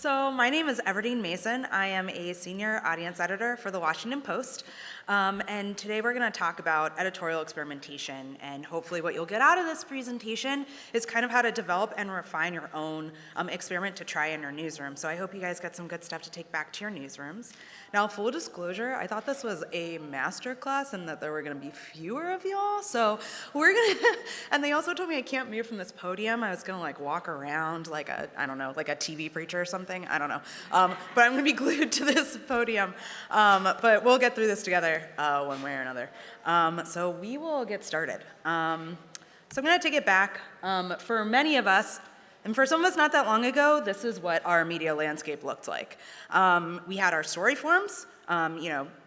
So my name is Everdeen Mason. I am a senior audience editor for the Washington Post. And today we're going to talk about editorial experimentation. And hopefully what you'll get out of this presentation is kind of how to develop and refine your own experiment to try in your newsroom. So I hope you guys got some good stuff to take back to your newsrooms. Now, full disclosure, I thought this was a master class and that there were going to be fewer of y'all. So we're going to, and they also told me I can't move from this podium. I was going to like walk around like a TV preacher or something. I don't know. But I'm going to be glued to this podium. But we'll get through this together one way or another. So we will get started. So I'm going to take it back. For many of us, and for some of us not that long ago, this is what our media landscape looked like. We had our story forms,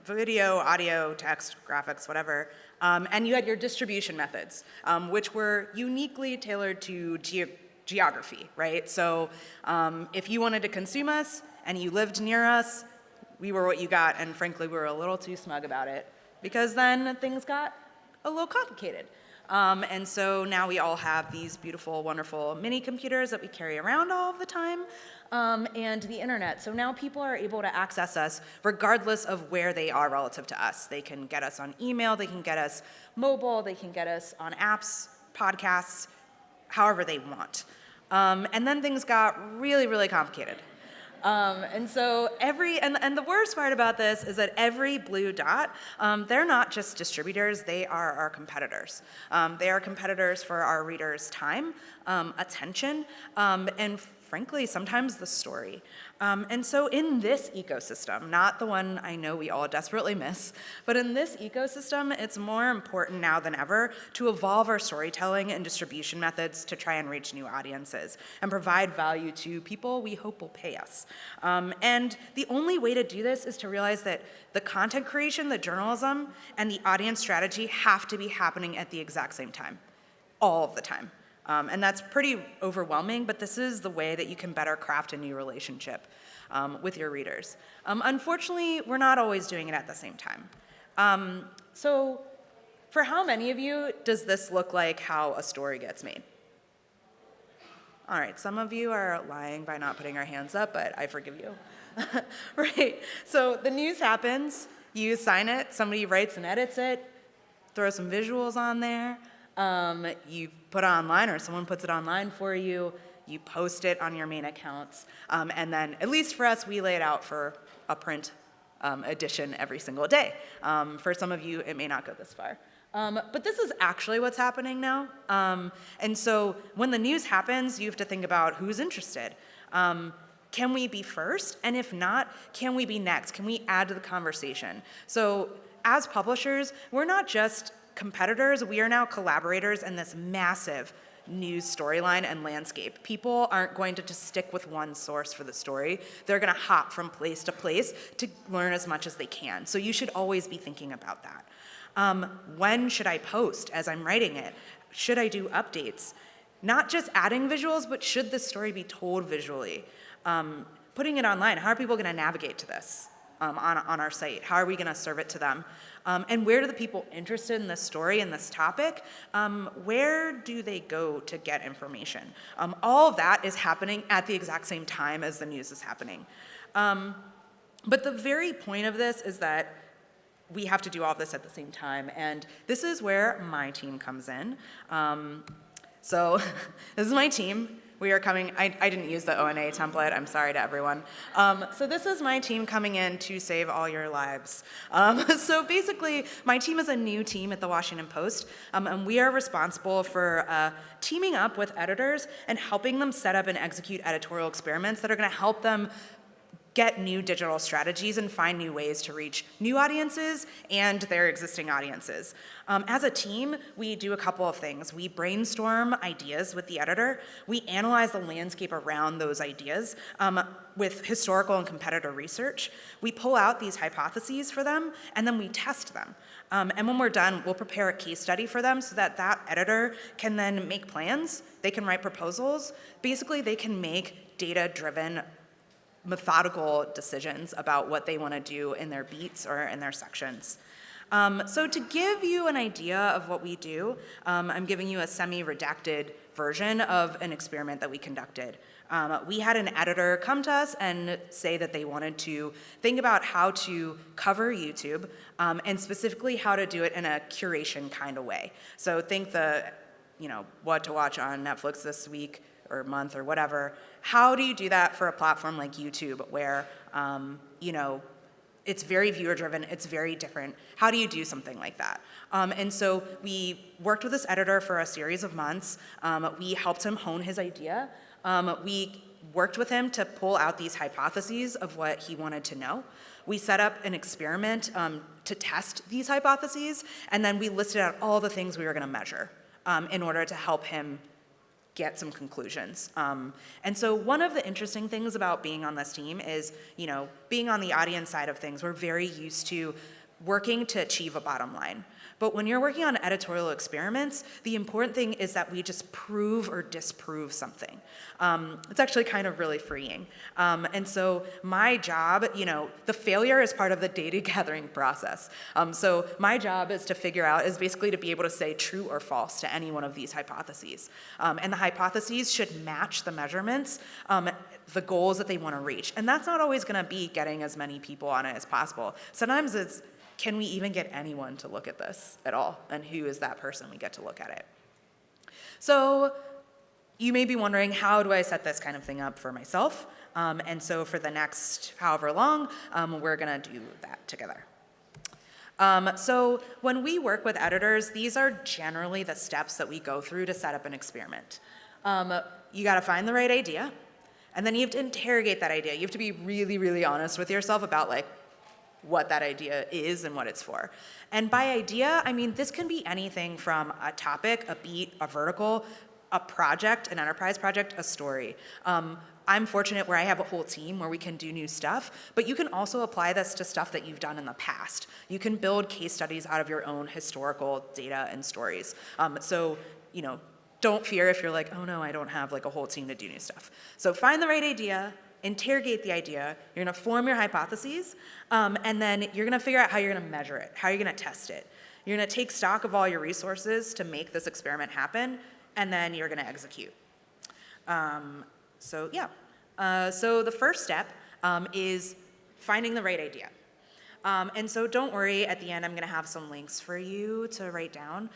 video, audio, text, graphics, whatever. And you had your distribution methods, which were uniquely tailored to geography, right? So if you wanted to consume us and you lived near us, we were what you got, and frankly, we were a little too smug about it because then things got a little complicated. And so now we all have these beautiful, wonderful mini computers that we carry around all of the time, and the internet. So now people are able to access us regardless of where they are relative to us. They can get us on email, they can get us mobile, they can get us on apps, podcasts, however they want. And then things got really, really complicated. And so and the worst part about this is that every blue dot, they're not just distributors, they are our competitors. They are competitors for our readers' time, attention, and frankly, sometimes the story. And so in this ecosystem, not the one I know we all desperately miss, but in this ecosystem, it's more important now than ever to evolve our storytelling and distribution methods to try and reach new audiences and provide value to people we hope will pay us. And the only way to do this is to realize that the content creation, the journalism, and the audience strategy have to be happening at the exact same time, all of the time. And that's pretty overwhelming, but this is the way that you can better craft a new relationship with your readers. Unfortunately, we're not always doing it at the same time. So for how many of you does this look like how a story gets made? All right, some of you are lying by not putting your hands up, but I forgive you. Right, so the news happens, you sign it, somebody writes and edits it, throw some visuals on there. You put it online or someone puts it online for you, you post it on your main accounts, and then, at least for us, we lay it out for a print edition every single day. For some of you, it may not go this far. But this is actually what's happening now. And so when the news happens, you have to think about who's interested. Can we be first? And if not, can we be next? Can we add to the conversation? So as publishers, we're not just competitors, we are now collaborators in this massive news storyline and landscape. People aren't going to just stick with one source for the story. They're going to hop from place to place to learn as much as they can. So you should always be thinking about that. When should I post as I'm writing it? Should I do updates? Not just adding visuals, but should this story be told visually? Putting it online, how are people going to navigate to this on our site? How are we going to serve it to them? And where do the people interested in this story and this topic, where do they go to get information? All of that is happening at the exact same time as the news is happening. But the very point of this is that we have to do all of this at the same time, and this is where my team comes in. So this is my team. We are coming, I didn't use the ONA template, I'm sorry to everyone. So this is my team coming in to save all your lives. So basically, my team is a new team at the Washington Post, and we are responsible for teaming up with editors and helping them set up and execute editorial experiments that are gonna help them get new digital strategies and find new ways to reach new audiences and their existing audiences. As a team, we do a couple of things. We brainstorm ideas with the editor. We analyze the landscape around those ideas with historical and competitor research. We pull out these hypotheses for them, and then we test them. And when we're done, we'll prepare a case study for them so that that editor can then make plans, they can write proposals. Basically, they can make data-driven methodical decisions about what they want to do in their beats or in their sections. So to give you an idea of what we do, I'm giving you a semi-redacted version of an experiment that we conducted. We had an editor come to us and say that they wanted to think about how to cover YouTube, and specifically how to do it in a curation kind of way. So think what to watch on Netflix this week or month or whatever. How do you do that for a platform like YouTube where, it's very viewer-driven, it's very different. How do you do something like that? And so we worked with this editor for a series of months. We helped him hone his idea. We worked with him to pull out these hypotheses of what he wanted to know. We set up an experiment to test these hypotheses, and then we listed out all the things we were going to measure in order to help him get some conclusions. And so one of the interesting things about being on this team is, being on the audience side of things, we're very used to working to achieve a bottom line. But when you're working on editorial experiments, the important thing is that we just prove or disprove something. It's actually kind of really freeing. And so my job, the failure is part of the data gathering process. So my job is basically to be able to say true or false to any one of these hypotheses. And the hypotheses should match the measurements, the goals that they want to reach. And that's not always going to be getting as many people on it as possible. Sometimes it's, can we even get anyone to look at this at all? And who is that person we get to look at it? So you may be wondering, how do I set this kind of thing up for myself? And so for the next however long, we're going to do that together. So when we work with editors, these are generally the steps that we go through to set up an experiment. You got to find the right idea, and then you have to interrogate that idea. You have to be really, really honest with yourself about what that idea is and what it's for. And by idea, I mean this can be anything from a topic, a beat, a vertical, a project, an enterprise project, a story. I'm fortunate where I have a whole team where we can do new stuff, but you can also apply this to stuff that you've done in the past. You can build case studies out of your own historical data and stories. Don't fear if you're like, oh no, I don't have a whole team to do new stuff. So find the right idea, interrogate the idea, you're gonna form your hypotheses, and then you're gonna figure out how you're gonna measure it, how you're gonna test it. You're gonna take stock of all your resources to make this experiment happen, and then you're gonna execute. So the first step is finding the right idea. And so don't worry, at the end I'm going to have some links for you to write down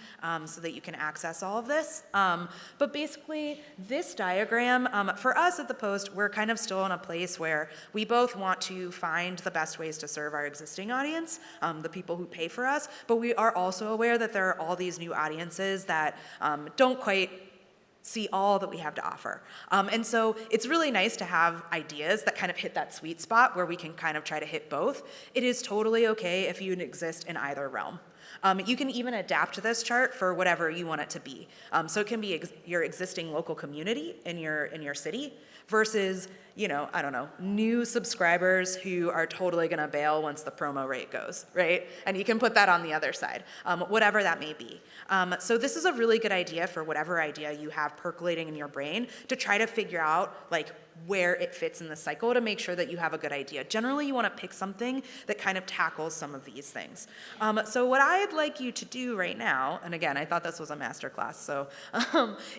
so that you can access all of this. But basically, this diagram, for us at the Post, we're kind of still in a place where we both want to find the best ways to serve our existing audience, the people who pay for us, but we are also aware that there are all these new audiences that don't quite see all that we have to offer. And so it's really nice to have ideas that kind of hit that sweet spot where we can kind of try to hit both. It is totally okay if you exist in either realm. You can even adapt this chart for whatever you want it to be. So it can be your existing local community in your city versus, new subscribers who are totally gonna bail once the promo rate goes, right? And you can put that on the other side, whatever that may be. So this is a really good idea for whatever idea you have percolating in your brain to try to figure out where it fits in the cycle to make sure that you have a good idea. Generally, you wanna pick something that kind of tackles some of these things. So what I'd like you to do right now, and again, I thought this was a masterclass, so,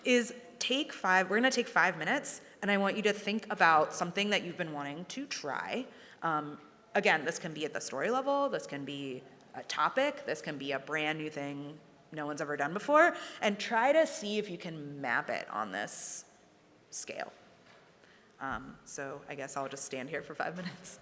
is we're gonna take 5 minutes, and I want you to think about something that you've been wanting to try. Again, this can be at the story level, this can be a topic, this can be a brand new thing no one's ever done before, and try to see if you can map it on this scale. So I guess I'll just stand here for 5 minutes.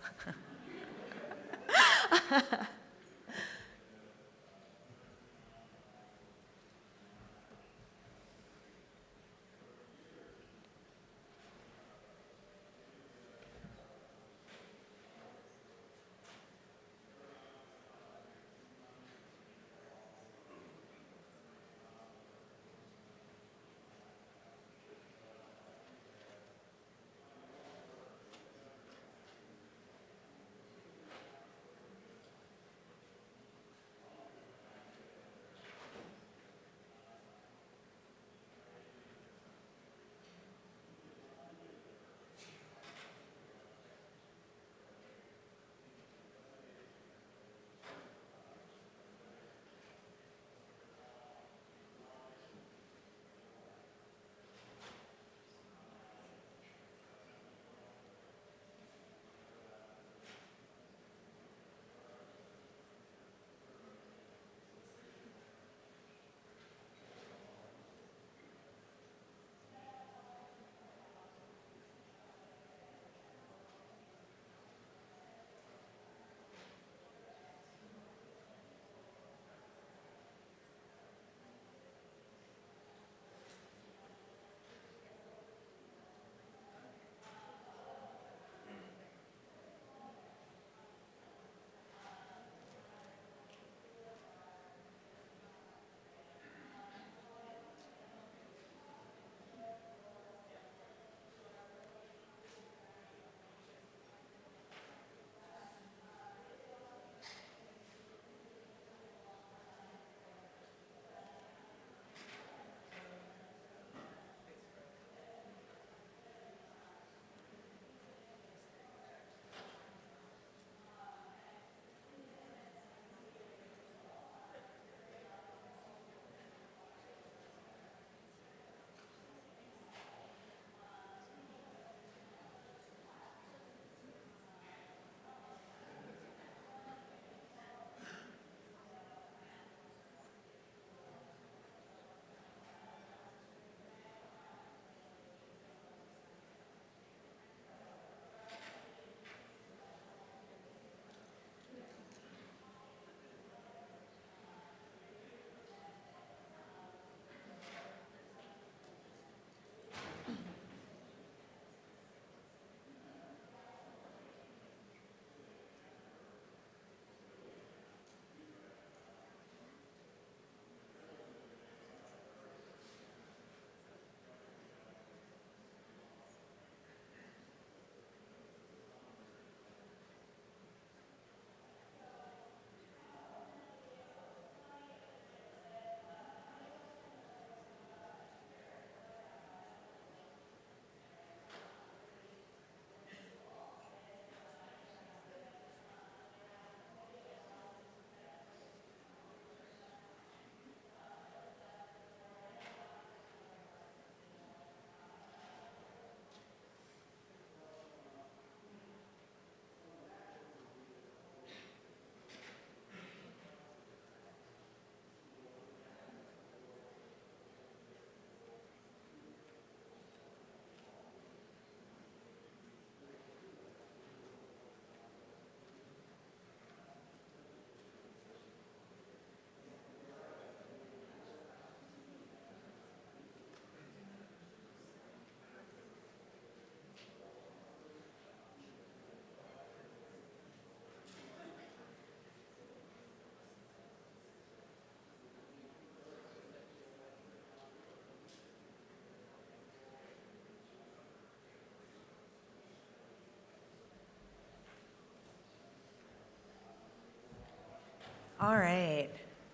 All right.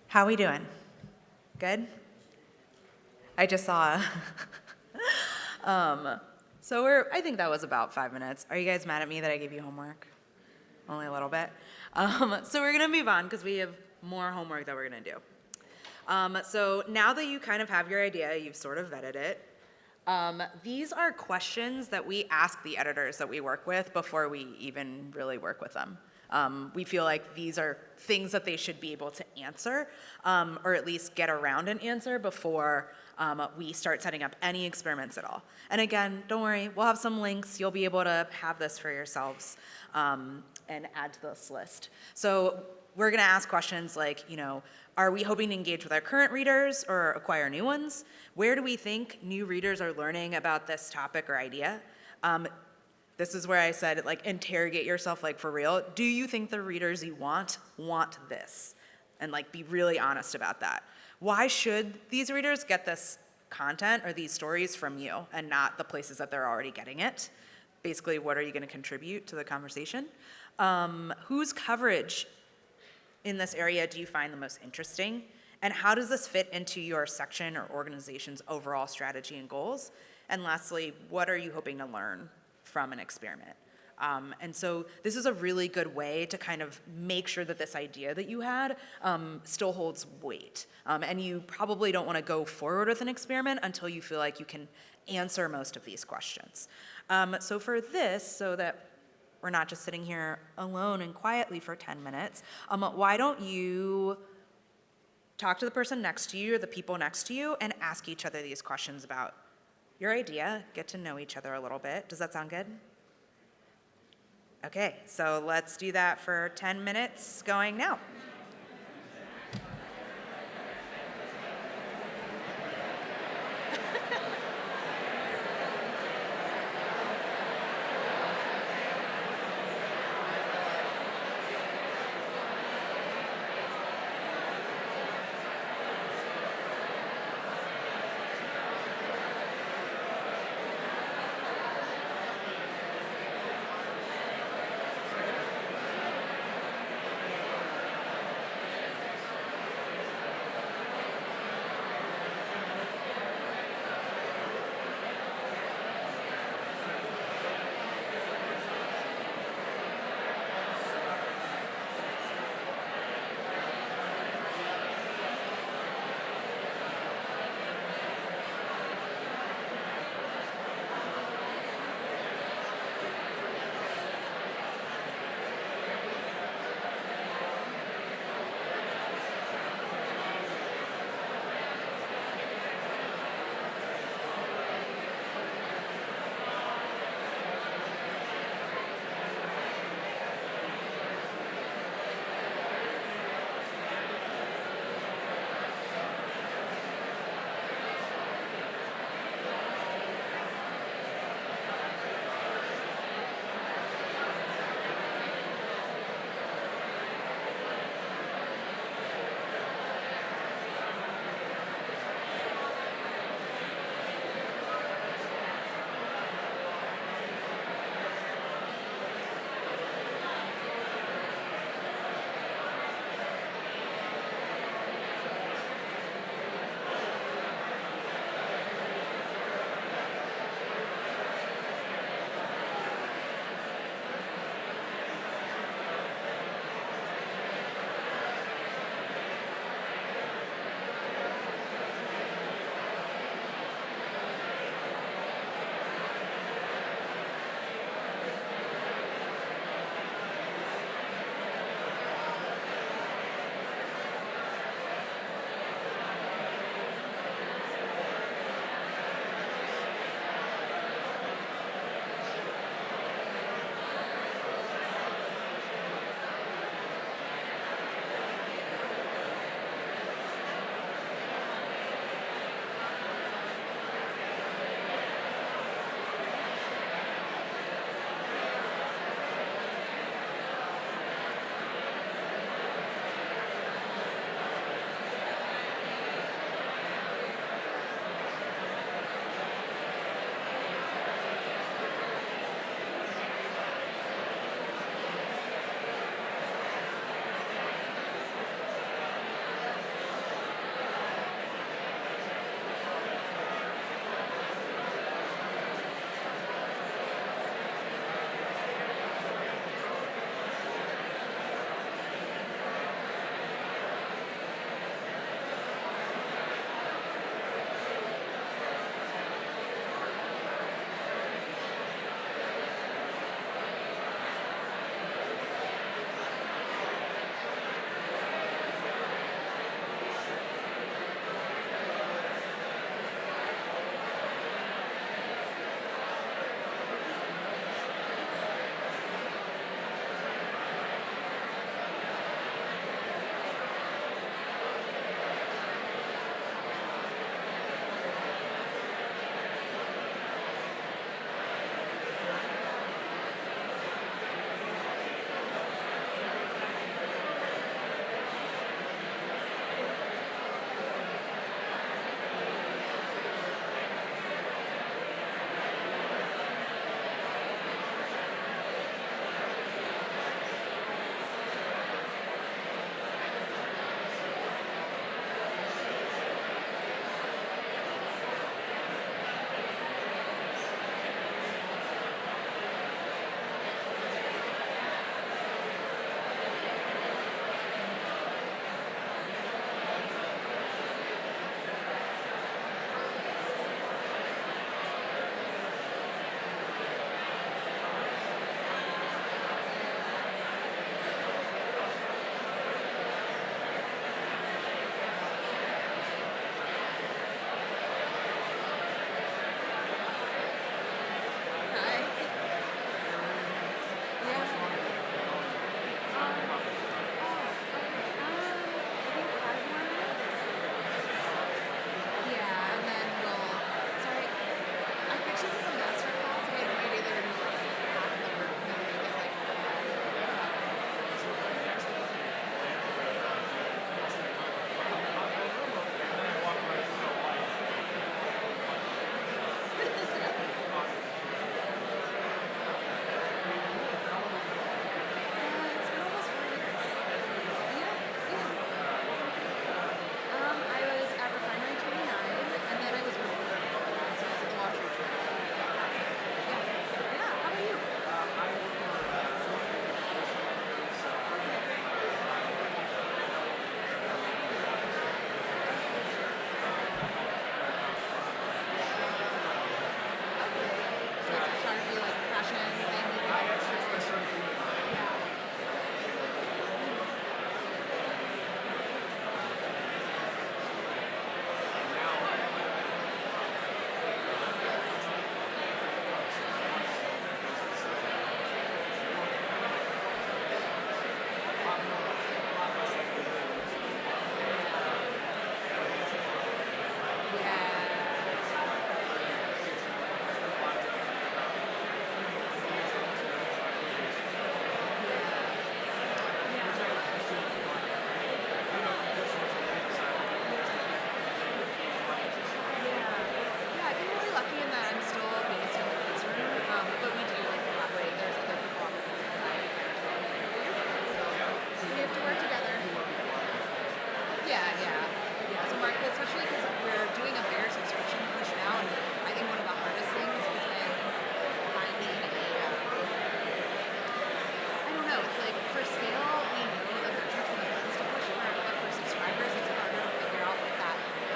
How we doing? Good? I just saw. I think that was about 5 minutes. Are you guys mad at me that I gave you homework? Only a little bit. So we're going to move on because we have more homework that we're going to do. So now that you kind of have your idea, you've sort of vetted it, these are questions that we ask the editors that we work with before we even really work with them. We feel like these are things that they should be able to answer, or at least get around an answer before we start setting up any experiments at all. And again, don't worry, we'll have some links. You'll be able to have this for yourselves and add to this list. So we're going to ask questions like, are we hoping to engage with our current readers or acquire new ones? Where do we think new readers are learning about this topic or idea? This is where I said, interrogate yourself, for real. Do you think the readers you want this? And, be really honest about that. Why should these readers get this content or these stories from you and not the places that they're already getting it? Basically, what are you going to contribute to the conversation? Whose coverage in this area do you find the most interesting? And how does this fit into your section or organization's overall strategy and goals? And lastly, what are you hoping to learn from an experiment? And so this is a really good way to kind of make sure that this idea that you had still holds weight. And you probably don't want to go forward with an experiment until you feel like you can answer most of these questions. So for this, so that we're not just sitting here alone and quietly for 10 minutes, why don't you talk to the person next to you or the people next to you and ask each other these questions about your idea, get to know each other a little bit. Does that sound good? Okay, so let's do that for 10 minutes going now.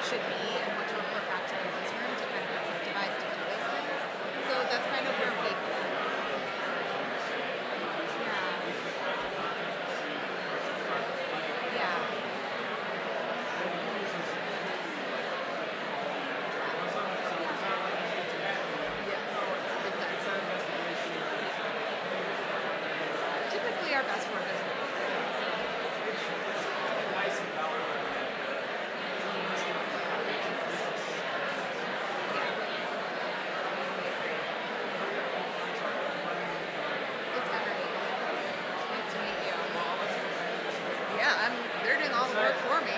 should be and what to report back to the newsroom to kind of incentivize to do those things. So that's kind of where we yeah. Typically, our best work is it's energy. Nice to meet you. Yeah, they're doing all the work for me.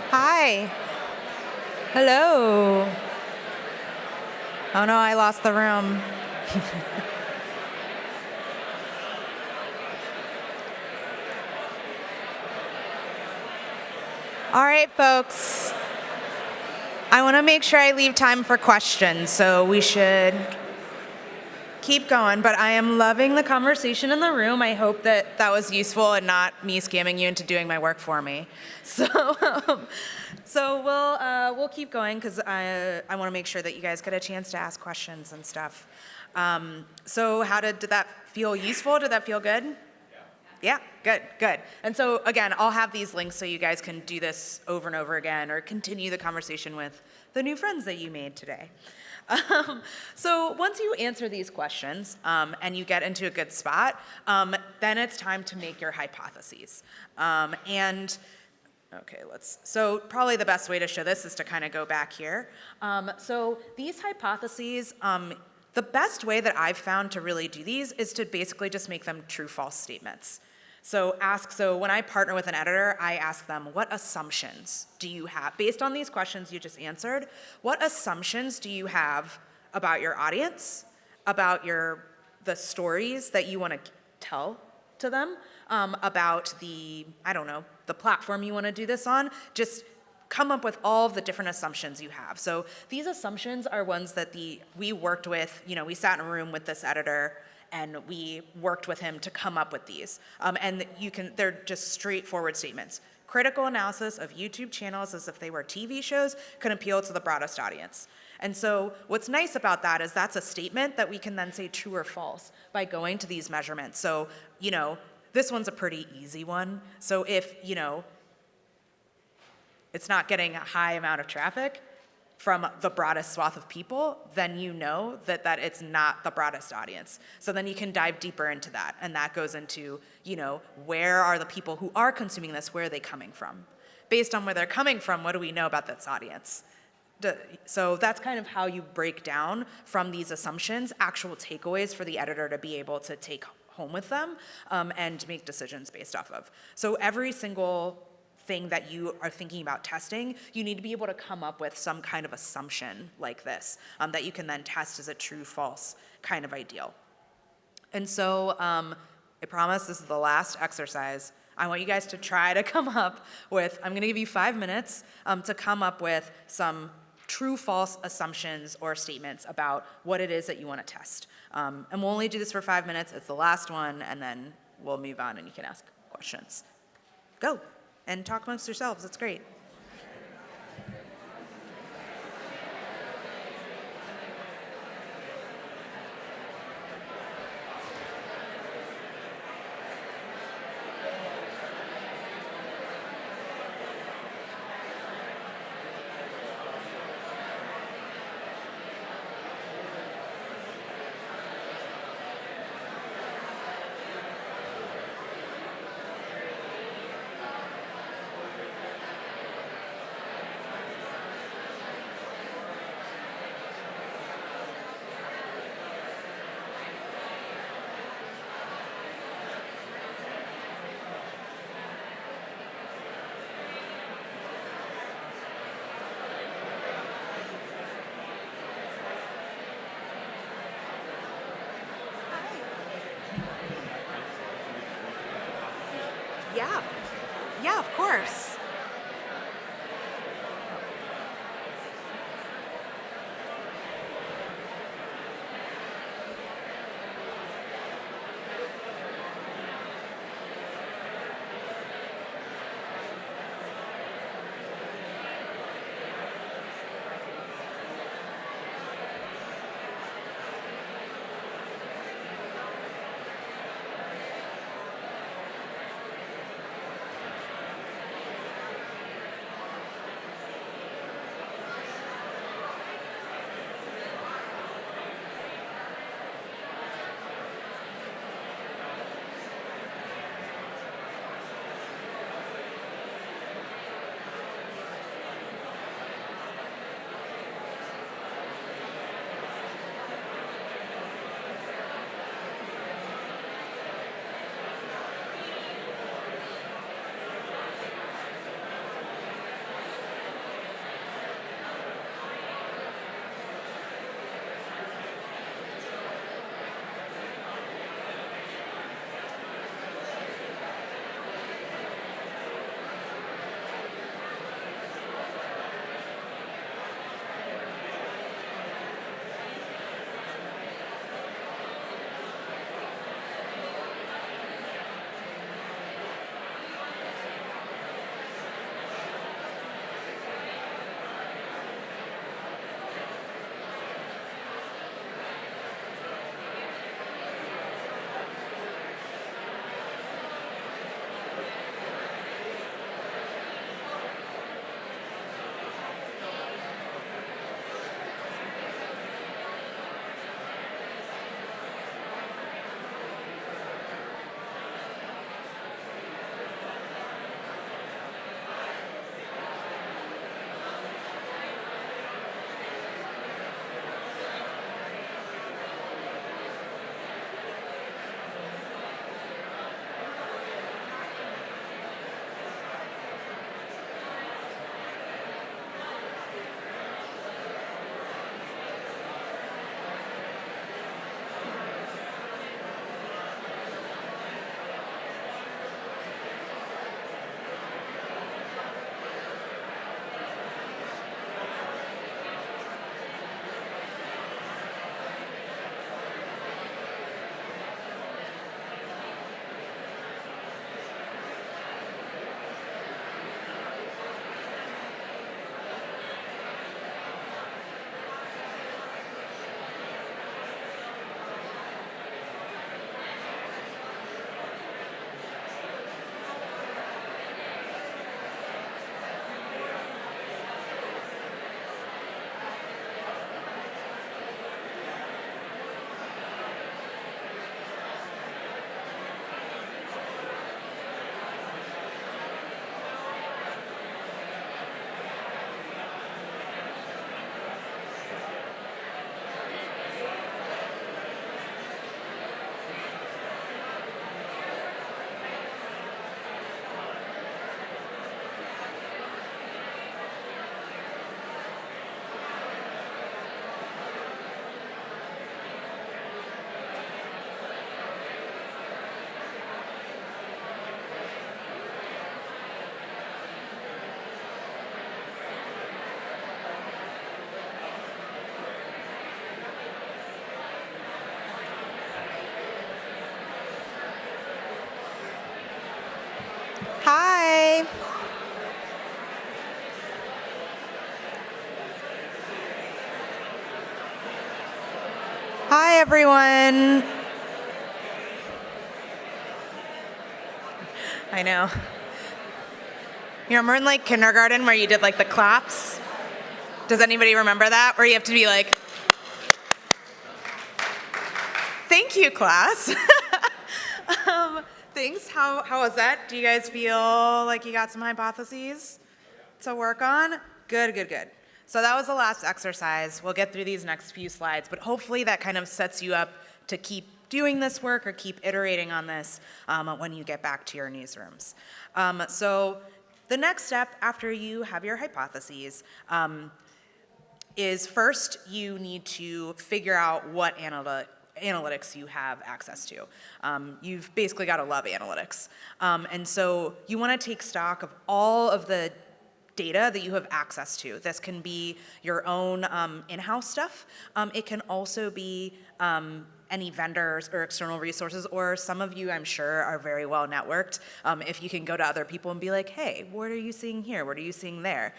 Hi. Hello. Oh no, I lost the room. All right, folks. I want to make sure I leave time for questions, so we should keep going, but I am loving the conversation in the room. I hope that that was useful and not me scamming you into doing my work for me. So we'll keep going because I want to make sure that you guys get a chance to ask questions and stuff. So did that feel useful? Did that feel good? Yeah, good. And so again, I'll have these links so you guys can do this over and over again or continue the conversation with the new friends that you made today. So once you answer these questions and you get into a good spot, then it's time to make your hypotheses. So probably the best way to show this is to kind of go back here. So these hypotheses, the best way that I've found to really do these is to basically just make them true-false statements. So when I partner with an editor, I ask them, what assumptions do you have? Based on these questions you just answered, what assumptions do you have about your audience, about the stories that you want to tell to them, about the platform you want to do this on? Just come up with all of the different assumptions you have. So these assumptions are ones that we worked with, we sat in a room with this editor and we worked with him to come up with these. And they're just straightforward statements. Critical analysis of YouTube channels as if they were TV shows can appeal to the broadest audience. And so what's nice about that is that's a statement that we can then say true or false by going to these measurements. So, this one's a pretty easy one. So if, it's not getting a high amount of traffic from the broadest swath of people, then you know that it's not the broadest audience. So then you can dive deeper into that, and that goes into, where are the people who are consuming this, where are they coming from? based on where they're coming from, what do we know about this audience? So that's kind of how you break down from these assumptions actual takeaways for the editor to be able to take home with them and make decisions based off of. So every single thing that you are thinking about testing, you need to be able to come up with some kind of assumption like this that you can then test as a true false kind of ideal. And so I promise this is the last exercise. I want you guys to try to come up with, I'm going to give you 5 minutes to come up with some true false assumptions or statements about what it is that you want to test. And we'll only do this for 5 minutes. It's the last one, and then we'll move on and you can ask questions. Go and talk amongst yourselves. It's great. Yeah. Yeah, of course. Hi. Hi, everyone. I know. You remember in like kindergarten where you did like the claps? Does anybody remember that? Where you have to be like, thank you, class. Thanks. How was that? Do you guys feel like you got some hypotheses to work on? Good, good, good. So that was the last exercise. We'll get through these next few slides, but hopefully that kind of sets you up to keep doing this work or keep iterating on this when you get back to your newsrooms. So the next step after you have your hypotheses is first you need to figure out what analytics you have access to. You've basically got to love analytics. And so you want to take stock of all of the data that you have access to. This can be your own in-house stuff. It can also be any vendors or external resources, or some of you, I'm sure, are very well networked. If you can go to other people and be like, hey, what are you seeing here? What are you seeing there?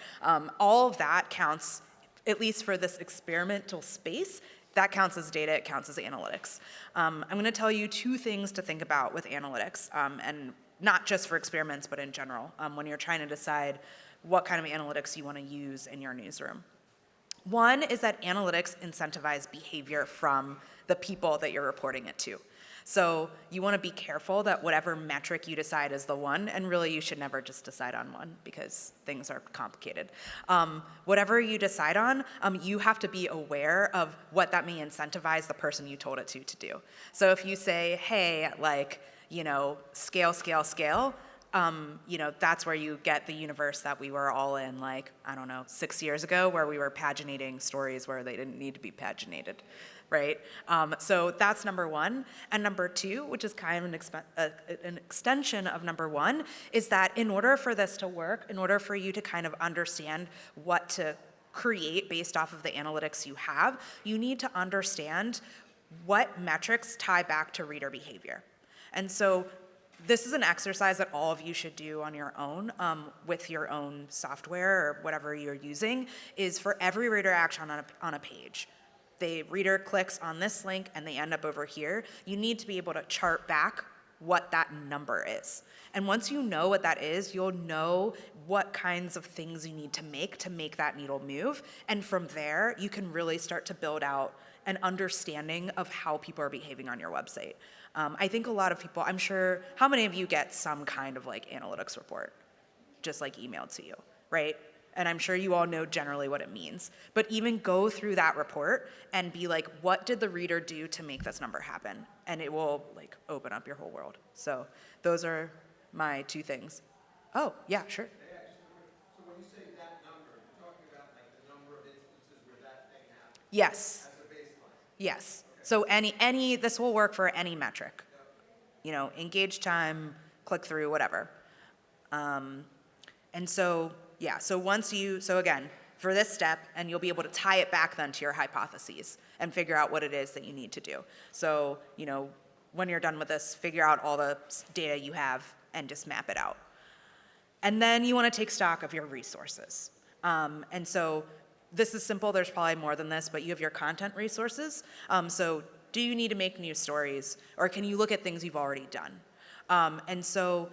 All of that counts, at least for this experimental space. That counts as data, it counts as analytics. I'm gonna tell you two things to think about with analytics, and not just for experiments, but in general, when you're trying to decide what kind of analytics you want to use in your newsroom. One is that analytics incentivize behavior from the people that you're reporting it to. So you want to be careful that whatever metric you decide is the one, and really you should never just decide on one because things are complicated. Whatever you decide on, you have to be aware of what that may incentivize the person you told it to do. So if you say, hey, like, scale, scale, scale, that's where you get the universe that we were all in, like, I don't know, 6 years ago, where we were paginating stories where they didn't need to be paginated, right? So that's number one. And number two, which is kind of an extension of number one, is that in order for this to work, in order for you to kind of understand what to create based off of the analytics you have, you need to understand what metrics tie back to reader behavior. And so this is an exercise that all of you should do on your own with your own software or whatever you're using, is for every reader action on a page. The reader clicks on this link and they end up over here. You need to be able to chart back what that number is. And once you know what that is, you'll know what kinds of things you need to make that needle move. And from there, you can really start to build out an understanding of how people are behaving on your website. I think a lot of people, I'm sure, how many of you get some kind of like analytics report, just like emailed to you, right? And I'm sure you all know generally what it means. But even go through that report and be like, what did the reader do to make this number happen? And it will like open up your whole world. So those are my two things. Oh, yeah, sure. So when you say that number, you're talking about like the number of instances where that thing happened? Yes. As a baseline? Yes. So this will work for any metric. Engage time, click through, whatever. And so, yeah, so again, for this step, and you'll be able to tie it back then to your hypotheses and figure out what it is that you need to do. So, when you're done with this, figure out all the data you have and just map it out. And then you want to take stock of your resources. And so this is simple, there's probably more than this, but you have your content resources. So do you need to make new stories, or can you look at things you've already done? And so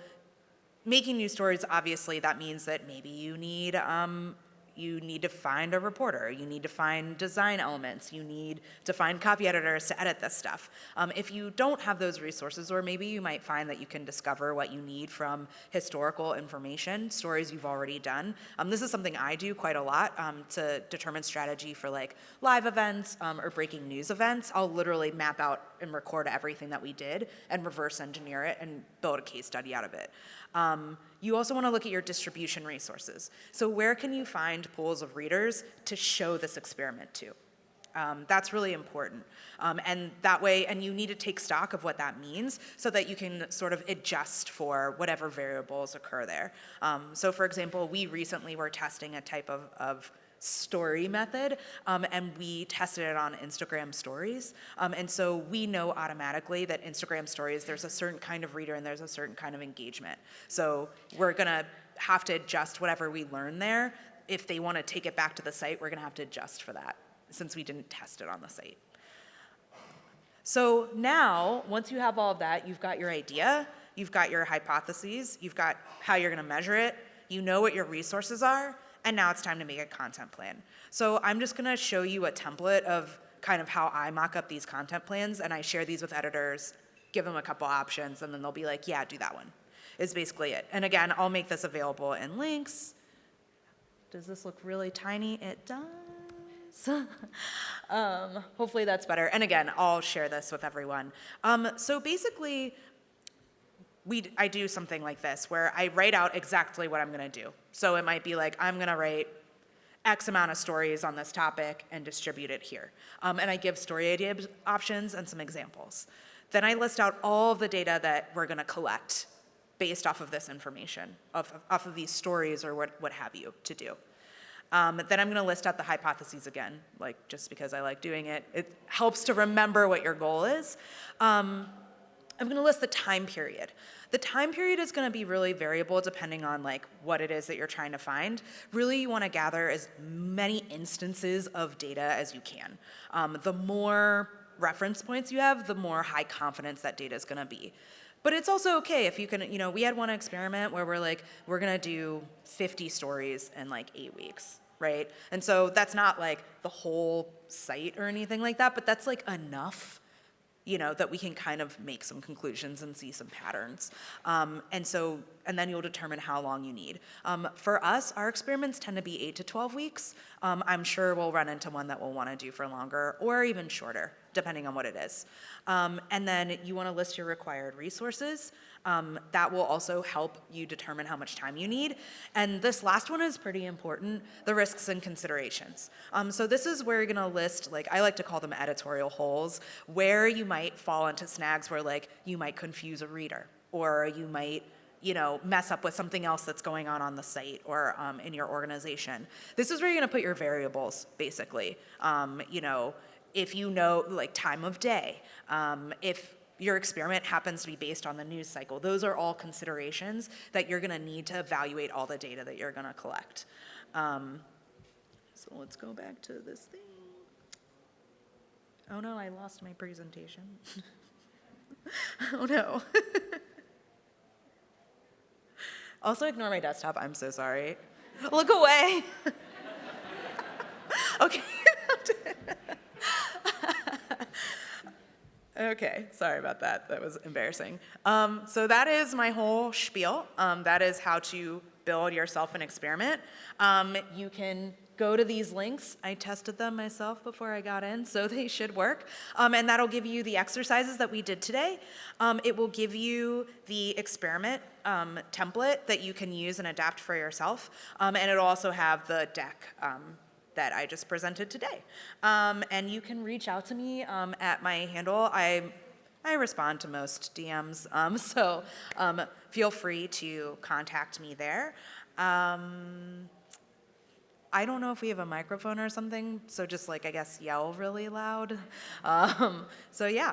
making new stories, obviously, that means that maybe you need to find a reporter, you need to find design elements, you need to find copy editors to edit this stuff. If you don't have those resources, or maybe you might find that you can discover what you need from historical information, stories you've already done. This is something I do quite a lot to determine strategy for like live events or breaking news events. I'll literally map out and record everything that we did and reverse engineer it and build a case study out of it. You also want to look at your distribution resources. So where can you find pools of readers to show this experiment to? That's really important. And that way, and you need to take stock of what that means so that you can sort of adjust for whatever variables occur there. So for example, we recently were testing a type of story method, and we tested it on Instagram stories. And so we know automatically that Instagram stories, there's a certain kind of reader and there's a certain kind of engagement. So we're gonna have to adjust whatever we learn there. If they want to take it back to the site, we're going to have to adjust for that since we didn't test it on the site. So now, once you have all of that, you've got your idea, you've got your hypotheses, you've got how you're going to measure it, you know what your resources are, and now it's time to make a content plan. So I'm just going to show you a template of kind of how I mock up these content plans, and I share these with editors, give them a couple options, and then they'll be like, yeah, do that one, is basically it. And again, I'll make this available in links. Does this look really tiny? It does. Hopefully that's better. And again, I'll share this with everyone. So basically, I do something like this, where I write out exactly what I'm going to do. So it might be like, I'm going to write X amount of stories on this topic and distribute it here. And I give story idea options and some examples. Then I list out all of the data that we're going to collect based off of this information, off of these stories or what have you to do. Then I'm going to list out the hypotheses again, like just because I like doing it. It helps to remember what your goal is. I'm going to list the time period. The time period is going to be really variable depending on like what it is that you're trying to find. Really, you want to gather as many instances of data as you can. The more reference points you have, the more high confidence that data is going to be. But it's also okay if you can, we had one experiment where we're going to do 50 stories in like 8 weeks, right? And so that's not like the whole site or anything like that, but that's like enough, that we can kind of make some conclusions and see some patterns. And then you'll determine how long you need. For us, our experiments tend to be 8 to 12 weeks. I'm sure we'll run into one that we'll want to do for longer or even shorter, depending on what it is. And then you want to list your required resources. That will also help you determine how much time you need. And this last one is pretty important, the risks and considerations. So this is where you're going to list, I like to call them editorial holes, where you might fall into snags where you might confuse a reader, or you might mess up with something else that's going on the site or in your organization. This is where you're going to put your variables, basically. If time of day, if your experiment happens to be based on the news cycle, those are all considerations that you're going to need to evaluate all the data that you're going to collect. So let's go back to this thing. Oh no, I lost my presentation. Oh no. Also ignore my desktop, I'm so sorry. Look away. Okay. Okay, sorry about that. That was embarrassing. So that is my whole spiel. That is how to build yourself an experiment. You can go to these links. I tested them myself before I got in, so they should work. And that'll give you the exercises that we did today. It will give you the experiment template that you can use and adapt for yourself. And it'll also have the deck that I just presented today. And you can reach out to me at my handle. I respond to most DMs, so feel free to contact me there. I don't know if we have a microphone or something, so just I guess yell really loud. So yeah,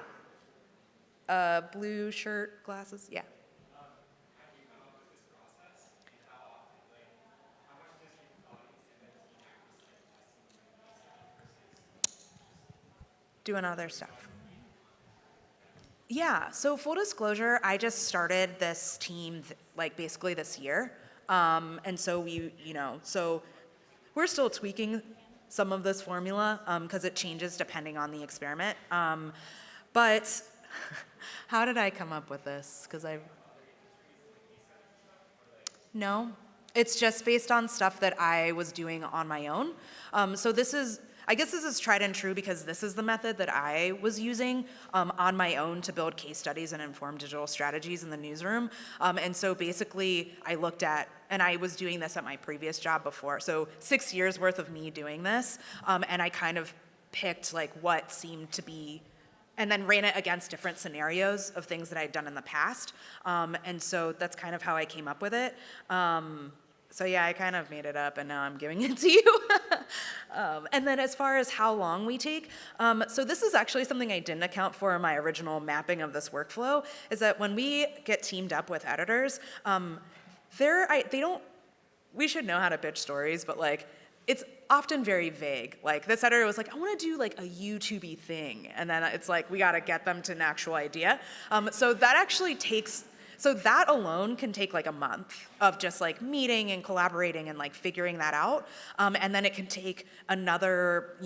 blue shirt, glasses, yeah. Doing other stuff. Yeah, so full disclosure, I just started this team basically this year. And so so we're still tweaking some of this formula because it changes depending on the experiment. But how did I come up with this? No, it's just based on stuff that I was doing on my own. So I guess this is tried and true because this is the method that I was using on my own to build case studies and inform digital strategies in the newsroom. And so basically I looked at, and I was doing this at my previous job before, so 6 years worth of me doing this, and I kind of picked what seemed to be, and then ran it against different scenarios of things that I'd done in the past. And so that's kind of how I came up with it. So yeah, I kind of made it up and now I'm giving it to you. And then as far as how long we take, so this is actually something I didn't account for in my original mapping of this workflow, is that when we get teamed up with editors, they don't we should know how to pitch stories, but like, it's often very vague. Like this editor was like, I want to do like a YouTube-y thing. And then it's like, we got to get them to an actual idea. So that actually takes, so that alone can take like a month of just like meeting and collaborating and like figuring that out. And then it can take another,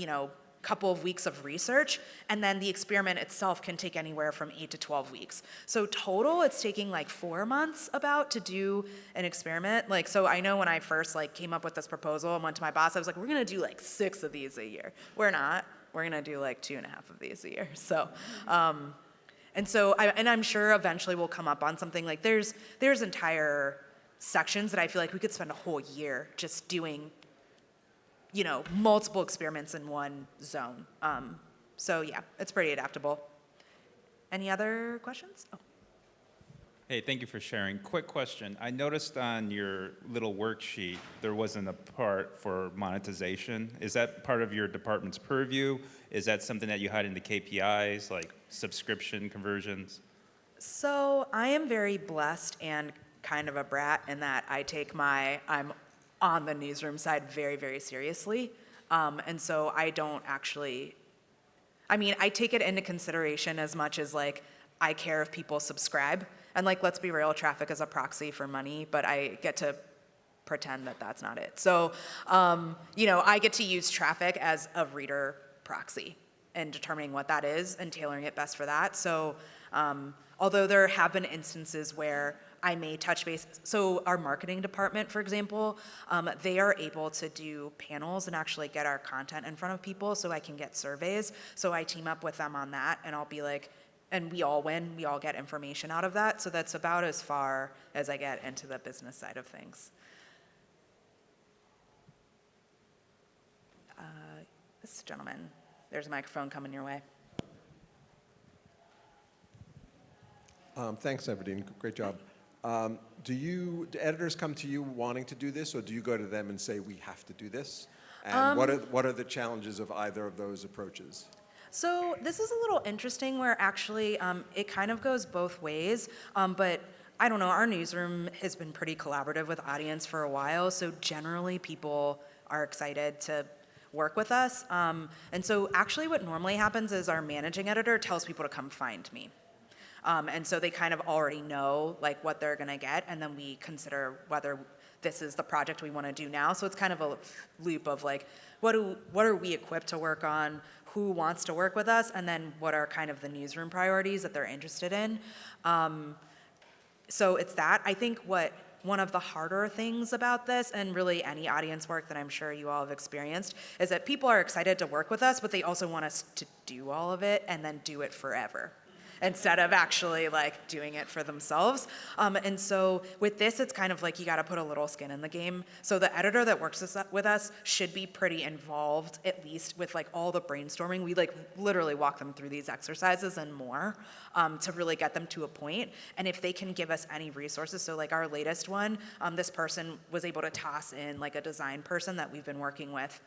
couple of weeks of research, and then the experiment itself can take anywhere from 8 to 12 weeks. So total, it's taking like 4 months about to do an experiment. Like, so I know when I first like came up with this proposal and went to my boss, I was like, we're gonna do like 6 of these a year. We're not. We're gonna do like 2.5 of these a year. So, and I'm sure eventually we'll come up on something like there's entire sections that I feel like we could spend a whole year just doing multiple experiments in one zone. So yeah, it's pretty adaptable. Any other questions? Oh. Hey, thank you for sharing. Quick question. I noticed on your little worksheet, there wasn't a part for monetization. Is that part of your department's purview? Is that something that you had in the KPIs, like subscription conversions? So I am very blessed and kind of a brat in that I'm on the newsroom side very, very seriously. And so I don't actually, I take it into consideration as much as like, I care if people subscribe. And like, let's be real, traffic is a proxy for money, but I get to pretend that that's not it. So, I get to use traffic as a reader proxy and determining what that is and tailoring it best for that. So, although there have been instances where I may touch base. So our marketing department, for example, they are able to do panels and actually get our content in front of people so I can get surveys. So I team up with them on that, and I'll be like, and we all win, we all get information out of that. So that's about as far as I get into the business side of things. This gentleman, there's a microphone coming your way. Thanks, Everdeen. Great job. Do editors come to you wanting to do this, or do you go to them and say, we have to do this? And what are the challenges of either of those approaches? So this is a little interesting where actually it kind of goes both ways, but I don't know, our newsroom has been pretty collaborative with audience for a while, so generally people are excited to work with us. And so actually what normally happens is our managing editor tells people to come find me. And so they kind of already know like what they're gonna get, and then we consider whether this is the project we wanna do now. So it's kind of a loop of like, what are we equipped to work on, who wants to work with us, and then what are kind of the newsroom priorities that they're interested in. So it's that. I think one of the harder things about this, and really any audience work that I'm sure you all have experienced, is that people are excited to work with us, but they also want us to do all of it and then do it forever, instead of actually like doing it for themselves. And so with this, it's kind of like you gotta put a little skin in the game. So the editor that works with us should be pretty involved, at least with like all the brainstorming. We like literally walk them through these exercises and more to really get them to a point. And if they can give us any resources, so like our latest one, this person was able to toss in like a design person that we've been working with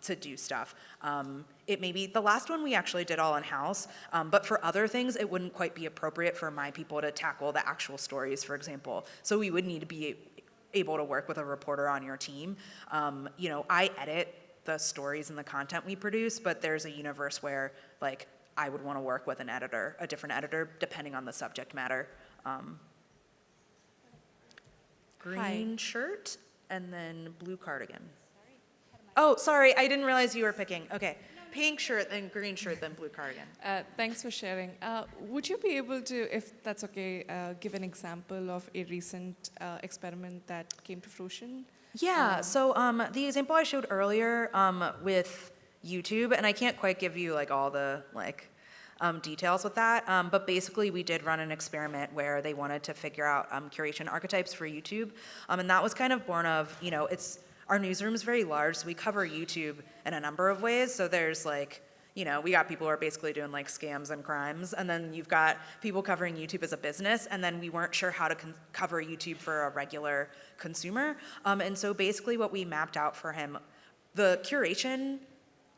to do stuff. It may be, the last one we actually did all in-house, but for other things, it wouldn't quite be appropriate for my people to tackle the actual stories, for example. So we would need to be able to work with a reporter on your team. I edit the stories and the content we produce, but there's a universe where like I would want to work with an editor, a different editor, depending on the subject matter. Green shirt and then blue cardigan. Oh, sorry, I didn't realize you were picking. Okay, pink shirt, then green shirt, then blue cardigan. Thanks for sharing. Would you be able to, if that's okay, give an example of a recent experiment that came to fruition? Yeah, so the example I showed earlier with YouTube, and I can't quite give you like all the details with that, but basically we did run an experiment where they wanted to figure out curation archetypes for YouTube, and that was kind of born of, our newsroom is very large, so we cover YouTube in a number of ways. So there's we got people who are basically doing like scams and crimes, and then you've got people covering YouTube as a business, and then we weren't sure how to cover YouTube for a regular consumer. And so basically what we mapped out for him, the curation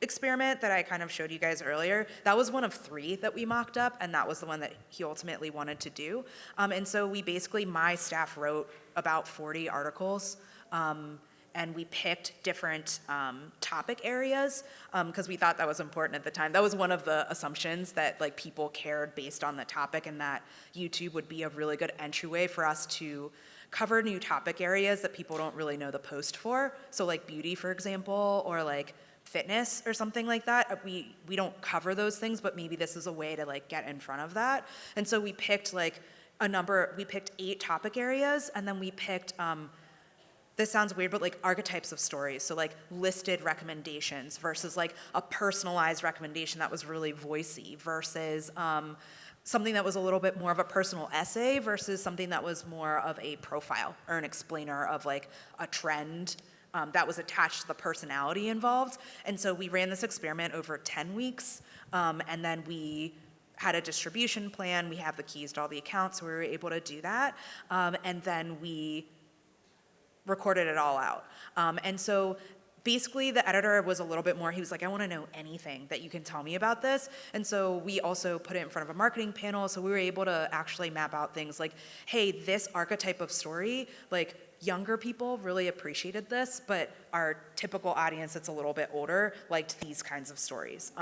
experiment that I kind of showed you guys earlier, that was one of 3 that we mocked up, and that was the one that he ultimately wanted to do. And so we basically, my staff wrote about 40 articles And we picked different topic areas because we thought that was important at the time. That was one of the assumptions, that like people cared based on the topic, and that YouTube would be a really good entryway for us to cover new topic areas that people don't really know the post for. So like beauty, for example, or like fitness or something like that. We don't cover those things, but maybe this is a way to like get in front of that. And so we picked like we picked 8 topic areas, and then we picked, this sounds weird, but like archetypes of stories. So like listed recommendations versus like a personalized recommendation that was really voicey versus something that was a little bit more of a personal essay versus something that was more of a profile or an explainer of like a trend that was attached to the personality involved. And so we ran this experiment over 10 weeks, and then we had a distribution plan. We have the keys to all the accounts, so we were able to do that. And then we recorded it all out. And so basically the editor was a little bit more, he was like, I want to know anything that you can tell me about this. And so we also put it in front of a marketing panel, so we were able to actually map out things like, hey, this archetype of story, like younger people really appreciated this, but our typical audience that's a little bit older liked these kinds of stories.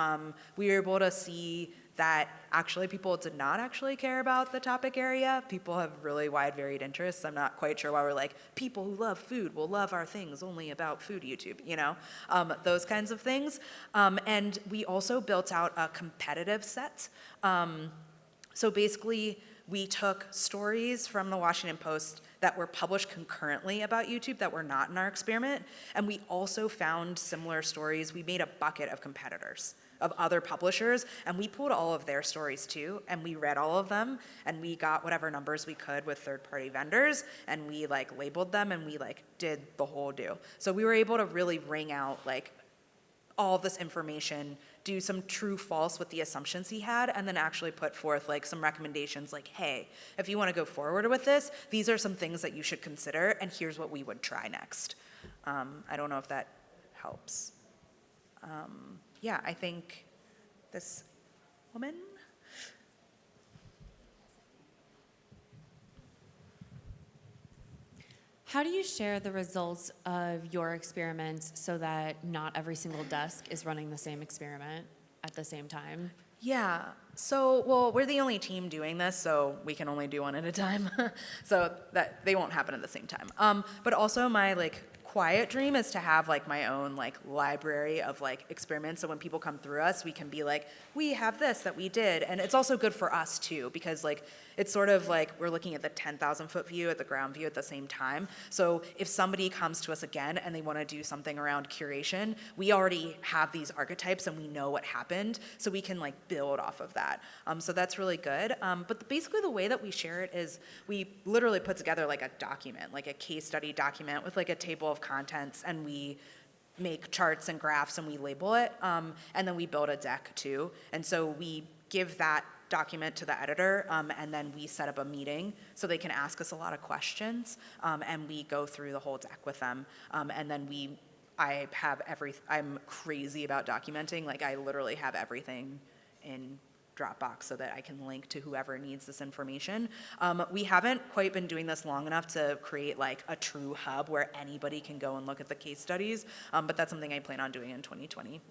We were able to see that actually people did not actually care about the topic area. People have really wide varied interests. I'm not quite sure why we're like, people who love food will love our things only about food YouTube, you know, those kinds of things. And we also built out a competitive set. So basically, we took stories from the Washington Post that were published concurrently about YouTube that were not in our experiment, and we also found similar stories. We made a bucket of competitors, of other publishers, and we pulled all of their stories too, and we read all of them, and we got whatever numbers we could with third-party vendors, and we like labeled them, and we like did the whole do. So we were able to really wring out like all of this information, do some true false with the assumptions he had, and then actually put forth like some recommendations like, hey, if you want to go forward with this, these are some things that you should consider, and here's what we would try next. I don't know if that helps. Yeah, I think this woman. How do you share the results of your experiments so that not every single desk is running the same experiment at the same time? Yeah, so, well, we're the only team doing this, so we can only do one at a time. So that they won't happen at the same time. But also my like quiet dream is to have like my own like library of like experiments, so when people come through us, we can be like, we have this that we did. And it's also good for us too, because like it's sort of like we're looking at the 10,000 foot view at the ground view at the same time. So if somebody comes to us again and they want to do something around curation, we already have these archetypes and we know what happened, so we can like build off of that. So that's really good. But basically the way that we share it is we literally put together like a document, like a case study document with like a table of contents, and we make charts and graphs and we label it, and then we build a deck too. And so we give that document to the editor, and then we set up a meeting so they can ask us a lot of questions, and we go through the whole deck with them. And then I'm crazy about documenting. Like I literally have everything in Dropbox so that I can link to whoever needs this information. We haven't quite been doing this long enough to create like a true hub where anybody can go and look at the case studies, but that's something I plan on doing in 2020.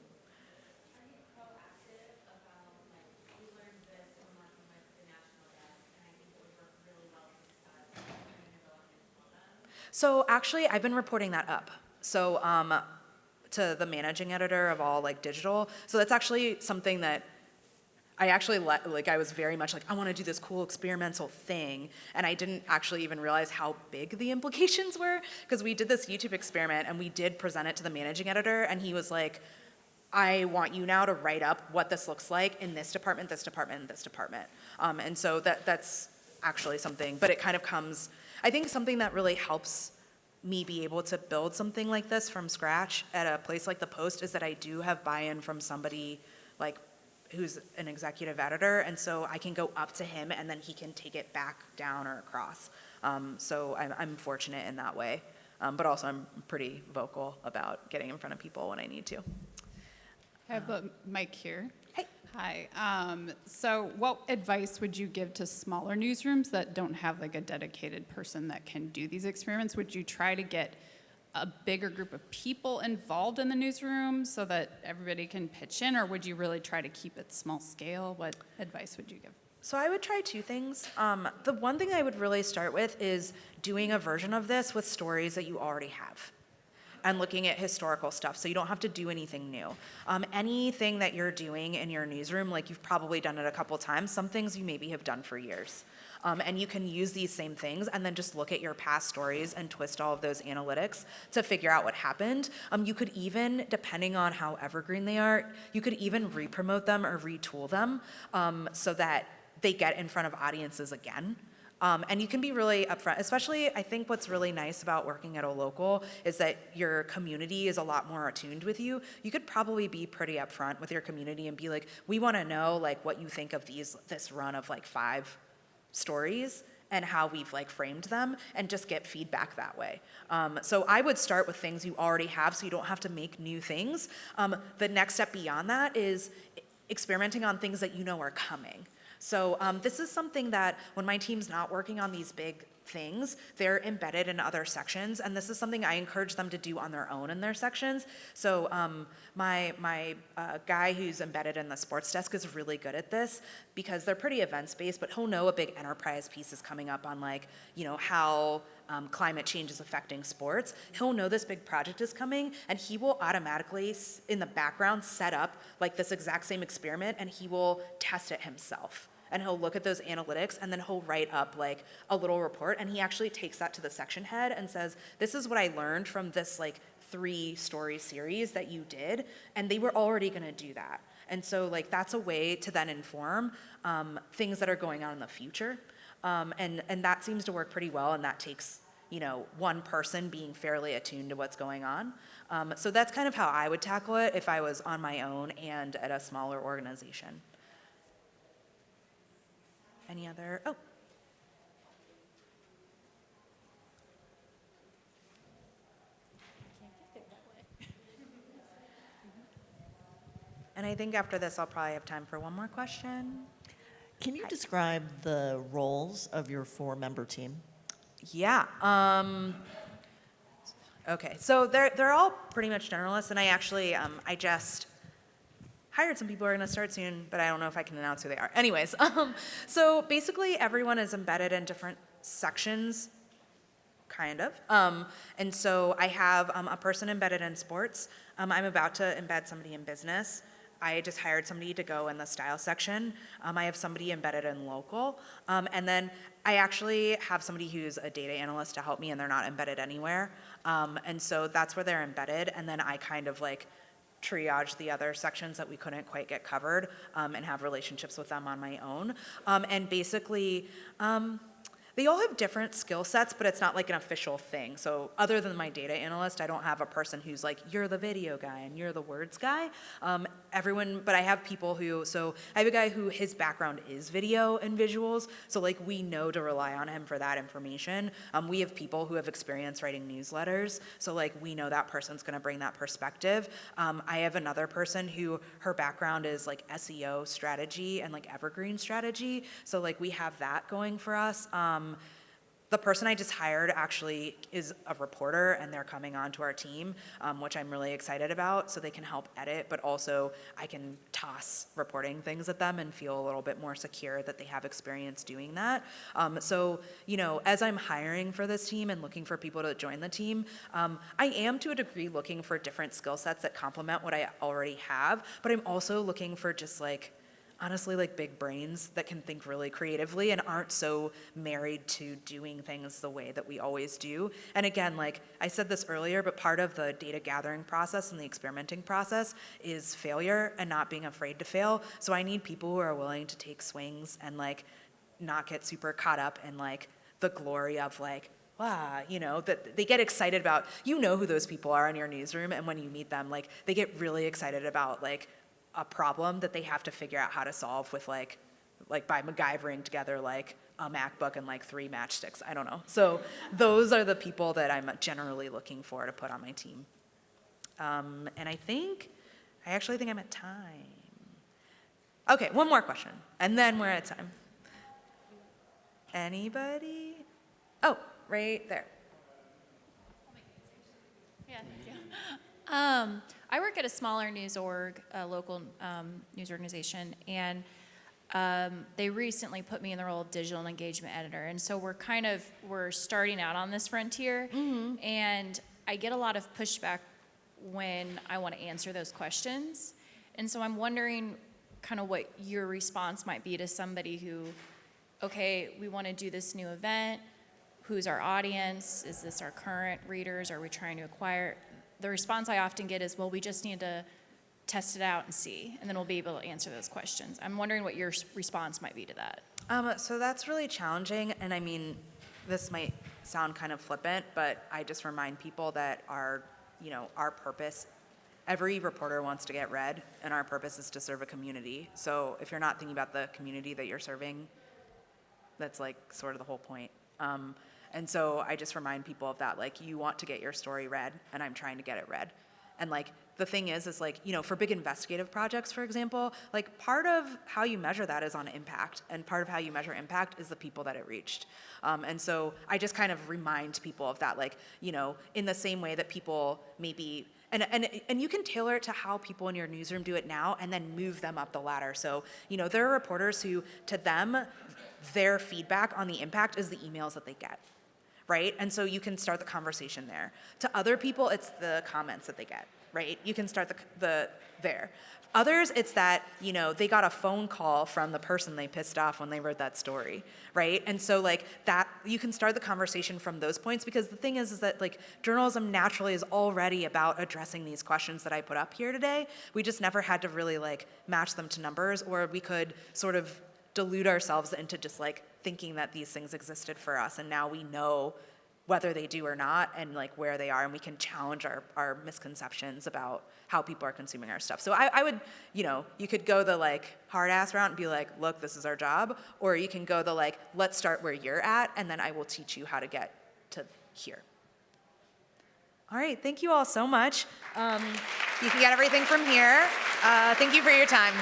So actually, I've been reporting that up. So to the managing editor of all like digital. So that's actually something that I actually I was very much like, I want to do this cool experimental thing, and I didn't actually even realize how big the implications were, because we did this YouTube experiment and we did present it to the managing editor, and he was like, I want you now to write up what this looks like in this department, this department, and this department. And so that's actually something, but it kind of comes, I think something that really helps me be able to build something like this from scratch at a place like the Post is that I do have buy-in from somebody like who's an executive editor, and so I can go up to him and then he can take it back down or across. So I'm fortunate in that way, but also I'm pretty vocal about getting in front of people when I need to. I have the mic here. Hey. Hi. So what advice would you give to smaller newsrooms that don't have like a dedicated person that can do these experiments? Would you try to get a bigger group of people involved in the newsroom so that everybody can pitch in, or would you really try to keep it small scale? What advice would you give? So I would try two things. The one thing I would really start with is doing a version of this with stories that you already have and looking at historical stuff, so you don't have to do anything new. Anything that you're doing in your newsroom, like you've probably done it a couple times, some things you maybe have done for years. And you can use these same things and then just look at your past stories and twist all of those analytics to figure out what happened. You could even, depending on how evergreen they are, you could even re-promote them or retool them so that they get in front of audiences again. And you can be really upfront, especially I think what's really nice about working at a local is that your community is a lot more attuned with you. You could probably be pretty upfront with your community and be like, we want to know like what you think of this run of like 5 stories and how we've like framed them and just get feedback that way. So I would start with things you already have so you don't have to make new things. The next step beyond that is experimenting on things that you know are coming. So this is something that when my team's not working on these big things, they're embedded in other sections, and this is something I encourage them to do on their own in their sections. So my guy who's embedded in the sports desk is really good at this because they're pretty events-based, but he'll know a big enterprise piece is coming up on like, you know, how climate change is affecting sports. He'll know this big project is coming, and he will automatically, in the background, set up like this exact same experiment, and he will test it himself. And he'll look at those analytics, and then he'll write up like a little report, and he actually takes that to the section head and says, this is what I learned from this like 3-story series that you did, and they were already gonna do that. And so like that's a way to then inform things that are going on in the future. And that seems to work pretty well, and that takes, you know, one person being fairly attuned to what's going on. So that's kind of how I would tackle it if I was on my own and at a smaller organization. Any other, oh. And I think after this, I'll probably have time for one more question. Can you describe the roles of your 4-member team? Yeah. Okay, so they're all pretty much generalists, and I actually, I just hired some people who are gonna start soon, but I don't know if I can announce who they are. Anyways, so basically everyone is embedded in different sections, kind of. And so I have a person embedded in sports. I'm about to embed somebody in business. I just hired somebody to go in the style section. I have somebody embedded in local. And then I actually have somebody who's a data analyst to help me, and they're not embedded anywhere. And so that's where they're embedded. And then I kind of like triage the other sections that we couldn't quite get covered and have relationships with them on my own. And basically, they all have different skill sets, but it's not like an official thing. So other than my data analyst, I don't have a person who's like, you're the video guy and you're the words guy. But I have people who, so I have a guy who his background is video and visuals. So like we know to rely on him for that information. We have people who have experience writing newsletters. So like we know that person's gonna bring that perspective. I have another person who her background is like SEO strategy and like evergreen strategy. So like we have that going for us. The person I just hired actually is a reporter, and they're coming onto our team, which I'm really excited about, so they can help edit, but also I can toss reporting things at them and feel a little bit more secure that they have experience doing that. So, you know, as I'm hiring for this team and looking for people to join the team, I am to a degree looking for different skill sets that complement what I already have, but I'm also looking for just like, honestly, like big brains that can think really creatively and aren't so married to doing things the way that we always do. And again, like I said this earlier, but part of the data gathering process and the experimenting process is failure and not being afraid to fail. So I need people who are willing to take swings and like not get super caught up in like the glory of like, wow, you know, that they get excited about, you know who those people are in your newsroom, and when you meet them, like they get really excited about like a problem that they have to figure out how to solve with like by MacGyvering together like a MacBook and like 3 matchsticks. I don't know. So those are the people that I'm generally looking for to put on my team. And I actually think I'm at time. Okay, one more question, and then we're at time. Anybody? Oh, right there. I work at a smaller news org, a local news organization, and they recently put me in the role of digital engagement editor. And so we're starting out on this frontier, and I get a lot of pushback when I want to answer those questions. And so I'm wondering kind of what your response might be to somebody who, okay, we want to do this new event. Who's our audience? Is this our current readers? Are we trying to acquire? The response I often get is, well, we just need to test it out and see, and then we'll be able to answer those questions. I'm wondering what your response might be to that. So that's really challenging, and I mean, this might sound kind of flippant, but I just remind people that our purpose, every reporter wants to get read, and our purpose is to serve a community. So if you're not thinking about the community that you're serving, that's like sort of the whole point. And so I just remind people of that, like, you want to get your story read, and I'm trying to get it read. And like, the thing is like, for big investigative projects, for example, like part of how you measure that is on impact, and part of how you measure impact is the people that it reached. And so I just kind of remind people of that, like, in the same way that people maybe, and you can tailor it to how people in your newsroom do it now, and then move them up the ladder. So, there are reporters who, to them, their feedback on the impact is the emails that they get, right? And so you can start the conversation there. To other people, it's the comments that they get, right? You can start the there. Others, it's that, they got a phone call from the person they pissed off when they wrote that story, right? And so like that, you can start the conversation from those points, because the thing is that like journalism naturally is already about addressing these questions that I put up here today. We just never had to really like match them to numbers, or we could sort of delude ourselves into just like thinking that these things existed for us, and now we know whether they do or not, and like where they are, and we can challenge our misconceptions about how people are consuming our stuff. So I would, you could go the like hard ass route and be like, look, this is our job, or you can go the like, let's start where you're at, and then I will teach you how to get to here. All right, thank you all so much. You can get everything from here. Thank you for your time.